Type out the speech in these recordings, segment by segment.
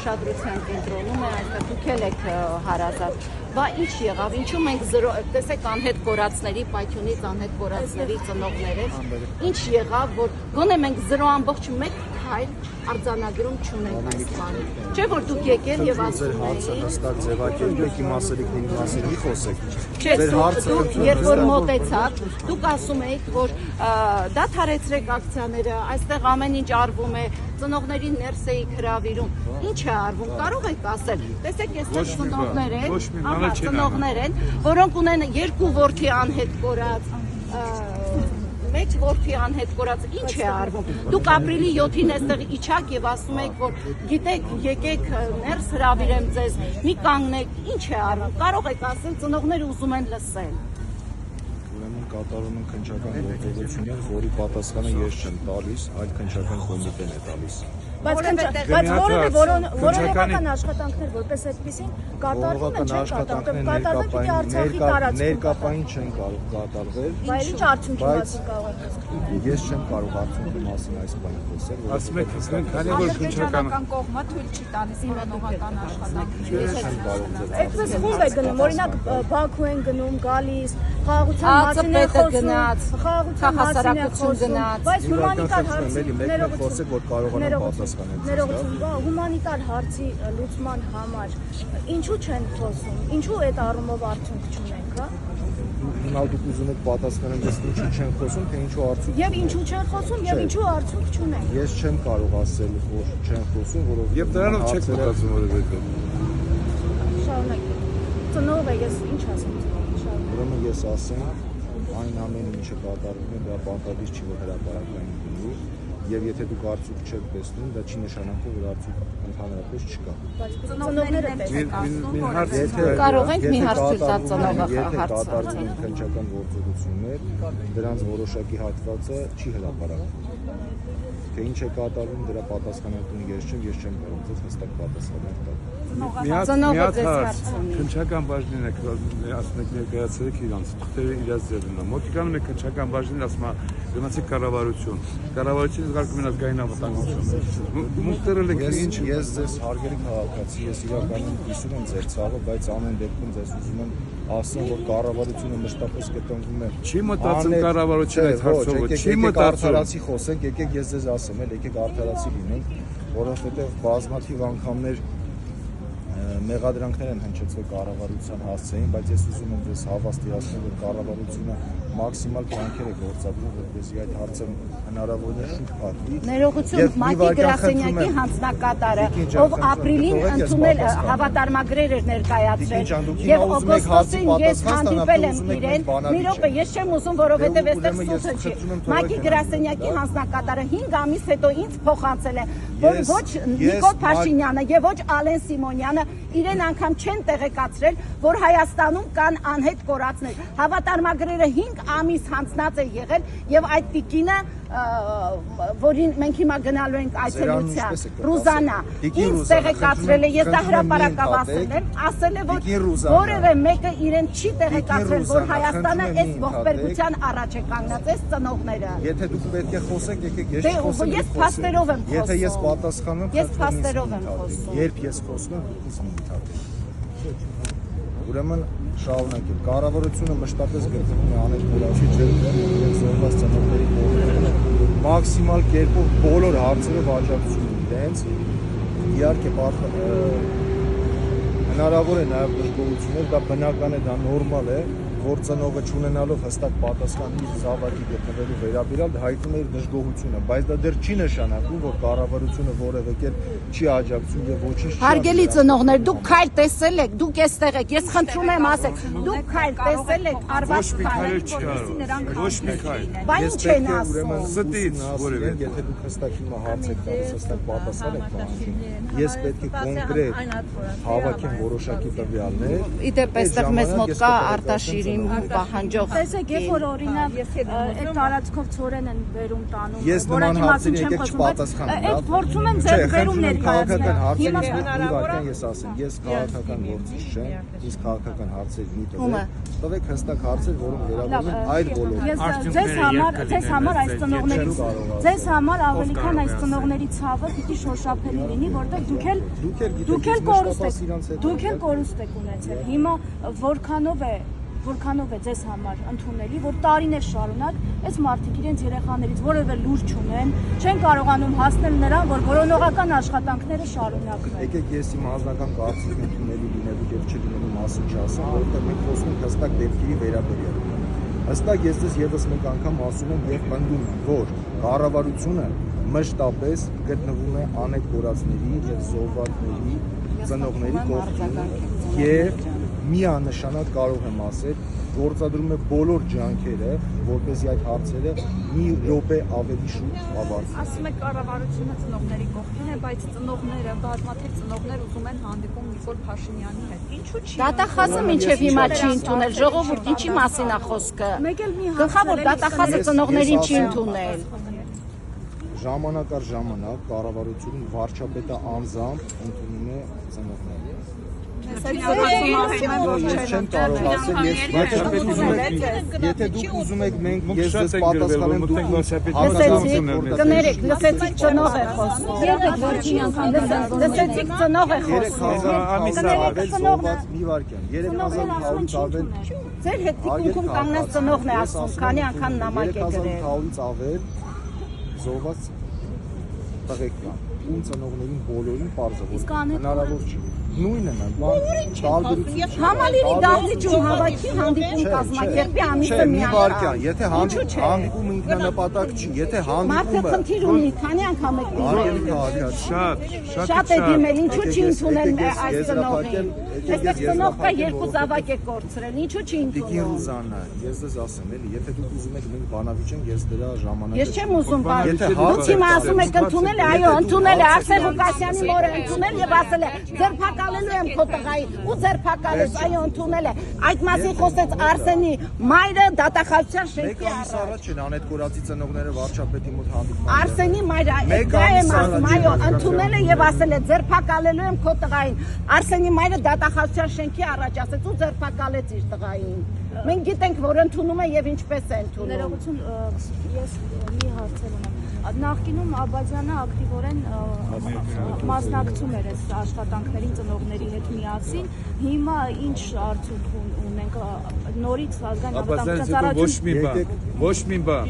ուշադրության կենտրոնում է, այստեղ դուք էլ եք հարազատ։ Բա ինչ եղավ, ինչու մենք տեսեք անհետ կորածների, պայթյունից անհետ կորածների ծնողները, ինչ եղավ, որ գոնե մենք 0.1 քայլ արձանագրում չունենք այս բանի։ Չէ՞ որ դուք եկել եւ ասում եք հստակ ձևակերպ եք իմ ասելիքների մասին մի խոսեք։ Չէ, դուք երբ որ մոտեցաք, դուք ասում եք, որ դադարեցրեք ակցիաները, այստեղ ամեն ինչ արվում է, ծնողներին ներս էիք հրավիրում։ Ինչ է արվում, կարող եք ասել։ Տեսեք, այստեղ ծնողներ են, որոնք ունեն 2 որդի անհետ կորած, մեծ որդի անհետ կորած, ինչ է արվում։ Դուք ապրիլի 7-ին այստեղ իջաք եւ ասում եք, որ գիտեք, եկեք ներս հրավիրեմ ձեզ, մի կանգնեք, ինչ է արվում։ Կարող եք ասել, ծնողները ուզում են լսել։ Ուրեմն կատարում են քննչական գործողություններ, որի պատասխանը ես չեմ տալիս, այլ քննչական կոմիտեն է տալիս։ Բայց որովական աշխատանքներ որպես այդպեսին կատարվում են չեն կատարվում, կատարվում պիտի Արցախի տարածքում։ Ներկապային չեն կարող կատարվել։ Բայց ինչ արդյունքի մասին կարող եք խոսել։ Ես չեմ կարող արդյունքի մասին այս բանը խոսել։ Ասում եք, քանի որ քննչական կողմը թույլ չի տալիս իմանողական աշխատանքներ։ Այդպես խումբ է գնում, օրինակ Բաքու են գնում, գալիս, խաղաղության մասին է խոսում, խաղաղության մասին է խոսում, բայց հումանիտար հարցի խոսեք, որ կարողանան պատասխանել։ Ներողություն, հումանիտար հարցի լուծման համար ինչու չեն խոսում, ինչու այդ առումով արդյունք չունենք, հա։ Հիմա դուք ուզում եք պատասխանել, ես ինչու չեն խոսում, թե ինչու արդյունք։ Եվ ինչու չեն խոսում, եւ ինչու արդյունք չունենք։ Ես չեմ կարող ասել, որ չեն խոսում, որովհետեւ եւ դրանով չեք մտածում որևէ։ Շարունակեք։ Ծնող է, ես ինչ ասեմ։ Ուրեմն ես ասեմ, այն ամենը ինչը կատարվում է, դա պարտադիր չի, որ հրապարակային լինի, եւ եթե դուք արդյունք չեք տեսնում, դա չի նշանակում, որ արդյունք ընդհանրապես չկա։ Ծնողները կարող ենք մի հարց ցույց տալ ծնողը եթե կատարվում են քննչական գործողություններ, դրանց որոշակի հատվածը չի հրապարակվում։ Թե ինչ է կատարվում, դրա պատասխանատուն ես չեմ կարող ձեզ հստակ պատասխանել տալ։ Միած հարց, քննչական բաժնին եք ասում եք ներկայացրել եք իրանց, թղթերը իրաց ձեռն են։ Մոտիկանում եք քննչական բաժնին ասում գնացեք կառավարություն։ Կառավարությունից գալու են ազգային անվտանգություն։ Մուտերել եք ինչ։ Ես ձեզ հարգելի քաղաքացի, ես իրականում հիշում եմ ձեր ցավը, բայց ամեն դեպքում ձեզ ուզում եմ ասեմ, որ կառավարությունը մշտապես կտնվում է։ Չի մտածում կառավարությունը այդ հարցով, չի մտածում։ Արդարացի խոսենք, եկեք ես ձեզ ասեմ, եկեք արդարացի լինենք, որովհետև բազմաթիվ անգամներ մեղադրանքներ են հնչեցվել կառավարության հասցեին, բայց ես ուզում եմ ձեզ հավաստիացնել, որ կառավարությունը մաքսիմալ ջանքեր է գործադրում, որպեսզի այդ հարցը հնարավորինս շուտ փակվի։ Ներողություն, Մակի Գրասենյակի հանձնակատարը, ով ապրիլին ընդունել հավատարմագրեր էր ներկայացրել, եւ օգոստոսին ես հանդիպել եմ իրեն, մի րոպե, ես չեմ ուզում, որովհետեւ այստեղ սուտը չի։ Մակի Գրասենյակի հանձնակատարը 5 ամիս հետո ինձ փոխանցել է, որ ոչ Նիկոլ Փաշինյանը եւ ոչ Ալեն Սիմոնյանը իրեն անգամ չեն տեղեկացրել, որ Հայաստանում կան անհետ կորածներ։ Հավատարմագրերը 5 ամիս հանձնած է եղել եւ այդ տիկինը, որին մենք հիմա գնալու ենք այցելության, Ռուզանա, ինձ տեղեկացրել է, ես դա հրապարակավ ասել է, որ որևէ մեկը իրեն չի տեղեկացրել, որ Հայաստանը այս ողբերգության առաջ է կանգնած, այս ծնողները։ Եթե դուք պետք է խոսեք, եկեք ես չխոսեմ։ Ես փաստերով եմ խոսում։ Եթե ես պատասխանում, ես փաստերով եմ խոսում։ Երբ ես խոսում, ինձ մի թափ։ Ուրեմն շարունակենք։ Կառավարությունը մշտապես գտնվում է անհետ կորածի ձեռքբերում եւ զոհված ծնողների կողմից մաքսիմալ կերպով բոլոր հարցերով աջակցություն իրենց։ Իհարկե հնարավոր է նաեւ դժգոհություններ, դա բնական է, դա նորմալ է, որ ծնողը չունենալով հստակ պատասխան իր զավակի գտնվելու վերաբերյալ հայտնում է իր դժգոհությունը, բայց դա դեռ չի նշանակում, որ կառավարությունը որևէ կերպ չի աջակցում եւ ոչինչ չի։ Հարգելի ծնողներ, դուք քայլ տեսել եք, դուք էստեղ եք, ես խնդրում եմ ասեք, դուք քայլ տեսել եք, արված քայլ։ Ոչ մի քայլ։ Բա ինչ են ասում։ Ստից որևէ։ Եթե դուք հստակ հիմա հարց եք տալիս, հստակ պատասխան եք տալիս, ես պետք է կոնկրետ հավաքեմ որոշակի տվյալներ։ Իդեպ այստեղ մեզ մոտ կա Արտաշիրի իմ պահանջող։ Տեսեք, երբ որ օրինակ այդ տարածքով ծորեն են վերում տանում, Ես նման հարցերի եկեք չպատասխանեմ։ Այդ փորձում են ձեր վերում ներկայացնել։ Հիմա հնարավոր ես ասեմ, ես քաղաքական գործիչ չեմ, իսկ քաղաքական հարցեր մի տվեք հստակ հարցեր, որոնք վերաբերում են այլ ոլորտ։ Ես ձեզ համար այս ծնողներից ձեզ համար ավելի քան այս ծնողների ցավը պիտի շոշափելի լինի, որտեղ դուք էլ կորուստ եք ունեցել։ Հիմա որքանով է ձեզ համար ընդունելի, որ տարիներ շարունակ այս մարդիկ իրենց երեխաներից որևէ լուր չունեն, չեն կարողանում հասնել նրան, որ որոնողական աշխատանքները շարունակվեն։ Եկեք ես իմ անձնական կարծիքն ընդունելի լինելու եւ չլինելու մասին չասեմ, որովհետեւ մենք խոսում ենք հստակ դեպքերի վերաբերյալ։ Հստակ ես ձեզ եւս մեկ անգամ ասում եմ եւ պնդում եմ, որ կառավարությունը մշտապես գտնվում է անետ կորածների եւ զոհվածների ծնողների կողքին եւ միանշանակ կարող եմ ասել, գործադրում է բոլոր ջանքերը, որպեսզի այդ հարցերը մի րոպե ավելի շուտ ավարտվեն։ Ասում եք կառավարությունը ծնողների կողքին է, բայց ծնողները, բազմաթիվ ծնողներ ուզում են հանդիպում Նիկոլ Փաշինյանի հետ։ Ինչու՞ չի։ Դատախազը մինչև հիմա չի ընդունել, ժողովուրդ ինչի մասին է խոսքը։ Գլխավոր դատախազը ծնողներին չի ընդունել։ Ժամանակ առ ժամանակ կառավարությունը վարչապետը անձամբ ընդունում է ծնողներին։ Ես չեմ կարող ասել, եթե դուք ուզում եք մենք ես ձեզ պատասխանեմ դուք կներեք, լսեցիք ծնող է խոսում։ Եկեք վերջին անգամ լսեցիք ծնող է խոսում։ Մի վարքյան 3500-ից ավել Ձեր հետ թիկունքում կանգնած ծնողն է ասում, քանի անգամ նամակ է գրել։ 3500-ից ավել զոհված տղեկ կան։ Ում ծնողներին բոլորին պարզը որ հնարավոր չի։ Նույնն է, տարբերություն։ Համալիրի դահլիճում հավաքի հանդիպում կազմակերպի ամիսը միանալ։ Եթե հանդիպումը ինքնանպատակ չի, եթե Մարդը հանդիպումը խնդիր ունի, քանի անգամ եք դիմել։ Շատ է դիմել, ինչու չի ընդունել այս ծնողին։ Այստեղ ծնող կա երկու զավակ է կորցրել, ինչու չի Տիկին ընդունել։ Ռուզաննա, ես դες ասեմ էլի, եթե դուք ուզում եք մենք բանավիճենք, ես դրա ժամանակը Ես չեմ ուզում բան։ Դուք հիմա ասում եք ընդունել է, այո, ընդունել է, Արսեն Ղուկասյանի մորը ընդունել եւ ասել է ձերբակալելու եմ քո տղայի ու ձերբակալես, այո, ընդունել է։ Այդ մասին խոսեց Արսենի մայրը դատախազության շենքի առաջ են անետ կորածի ծնողները վարչապետի մոտ հանդիպում։ Արսենի մայրը դա եմ ասում, այո, ընդունել է եւ ասել է ձերբակալելու եմ քո տղային։ Արսենի մայրը դատախազության շենքի առաջ ասեց ու ձերբակալեց իր տղային։ Մենք գիտենք, որ ընդունում է եւ ինչպես է ընդունում։ Ներողություն, ես մի հարցեր ունեմ։ Նախկինում Աբազյանը ակտիվորեն մասնակցում էր այս աշխատանքներին ծնողների հետ միասին։ Հիմա ինչ արդյունք ունենք նորից ազգային անվտանգության ծառայություն։ Ոչ մի բան։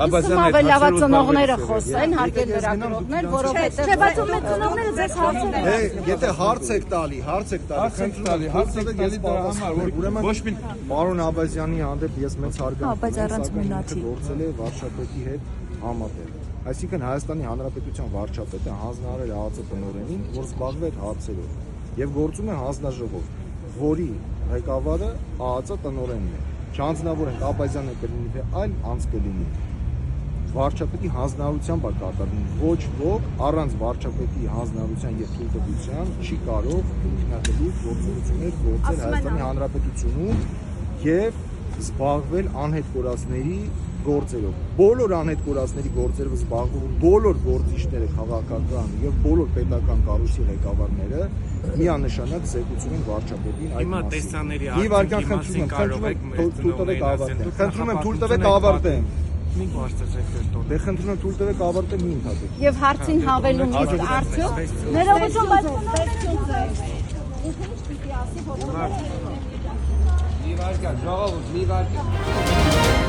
Ավելավա ծնողները խոսեն, հարկել լրագրողներ, որովհետեւ Չէ, բայց ո՞ւմ է ծնողները ձեզ հարցերը։ Եթե հարց եք տալի, ուրեմն Ոչ մի պարոն Աբազյանի հանդեպ ես մեծ հարգանք գործել է վարչապետի հետ համատեղ։ Այսինքն Հայաստանի Հանրապետության վարչապետը հանձնարարել է ԱԱԾ տնօրենին, որ զբաղվեր հարցերով եւ գործում է հանձնաժողով, որի ղեկավարը ԱԱԾ տնօրենն է։ Չանձնավորենք Աբազյանը կլինի թե այլ անձ կլինի։ Վարչապետի հանձնարարությամբ է կատարվում, ոչ ոք առանց վարչապետի հանձնարարության եւ թույլտվության չի կարող ինքնատիպ գործողություններ գործել Հայաստանի Հանրապետությունում եւ զբաղվել անհետ կորածների գործերով։ Բոլոր անհետ կորածների գործերով զբաղվող բոլոր գործիչները քաղաքական եւ բոլոր պետական կառույցի ղեկավարները միանշանակ զեկուցում են վարչապետին այդ Հիմա մասին։ տեսանելի Մի վարքան խնդրում եմ, թույլ տվեք ավարտեմ։ Մենք վարչացեք Դե խնդրում եմ թույլ տվեք ավարտեմ մի ընդհատեք։ եւ հարցին հավելում իսկ արդյոք Ներողություն, բայց վարկան, ժողովուրդ, մի վարկան։